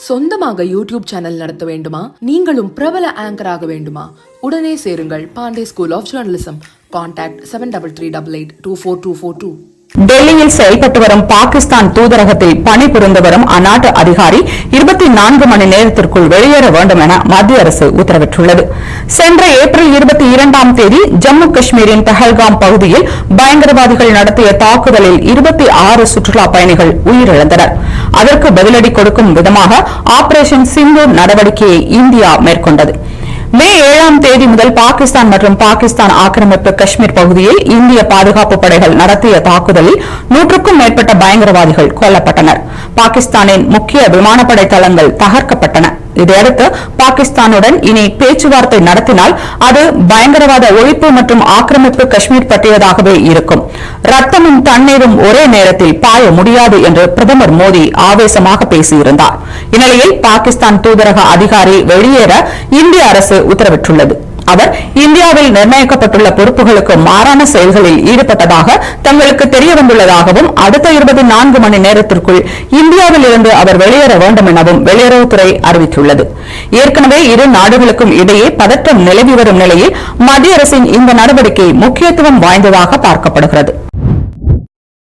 சொந்தமாக YouTube channel நடத்த வேண்டுமா? நீங்களும் பிரபல ஆங்கர் ஆக வேண்டுமா? உடனே சேருங்கள் Pandey school of journalism. Contact 7388242242. டெல்லியில் செயல்பட்டு வரும் பாகிஸ்தான் தூதரகத்தில் பணிபுரிந்து வரும் அந்நாட்டு அதிகாரி 24 மணி நேரத்திற்குள் வெளியேற வேண்டும் என மத்திய அரசு உத்தரவிட்டுள்ளது. சென்ற ஏப்ரல் 22ஆம் தேதி ஜம்மு காஷ்மீரின் பஹல்காம் பகுதியில் பயங்கரவாதிகள் நடத்திய தாக்குதலில் 26 சுற்றுலா பயணிகள் உயிரிழந்தனர். அதற்கு பதிலடி கொடுக்கும் விதமாக ஆபரேஷன் சிந்தூர் நடவடிக்கையை இந்தியா மேற்கொண்டது. மே 7ஆம் தேதி முதல் பாகிஸ்தான் மற்றும் பாகிஸ்தான் ஆக்கிரமிப்பு காஷ்மீர் பகுதியில் இந்திய பாதுகாப்பு படைகள் நடத்திய தாக்குதலில் 100க்கும் மேற்பட்ட பயங்கரவாதிகள் கொல்லப்பட்டனர். பாகிஸ்தானின் முக்கிய விமானப்படை தளங்கள் தகர்க்கப்பட்டன. இதையடுத்து பாகிஸ்தானுடன் இனி பேச்சுவார்த்தை நடத்தினால் அது பயங்கரவாத ஒழிப்பு மற்றும் ஆக்கிரமிப்பு காஷ்மீர் பற்றியதாகவே இருக்கும். ரத்தமும் தண்ணீரும் ஒரே நேரத்தில் பாய முடியாது என்று பிரதமர் மோடி ஆவேசமாக பேசியிருந்தார். இந்நிலையில் பாகிஸ்தான் தூதரக அதிகாரி வெளியேற இந்திய அரசு உத்தரவிட்டுள்ளது. அவர் இந்தியாவில் நிர்ணயிக்கப்பட்டுள்ள பொறுப்புகளுக்கு மாறான செயல்களில் ஈடுபட்டதாக தங்களுக்கு தெரியவந்துள்ளதாகவும் அடுத்த 24 மணி நேரத்திற்குள் இந்தியாவில் இருந்து அவர் வெளியேற வேண்டும் எனவும் வெளியுறவுத்துறை அறிவித்துள்ளது. ஏற்கனவே இரு நாடுகளுக்கும் இடையே பதற்றம் நிலவி வரும் நிலையில் மத்திய அரசின் இந்த நடவடிக்கை முக்கியத்துவம் வாய்ந்ததாக பார்க்கப்படுகிறது.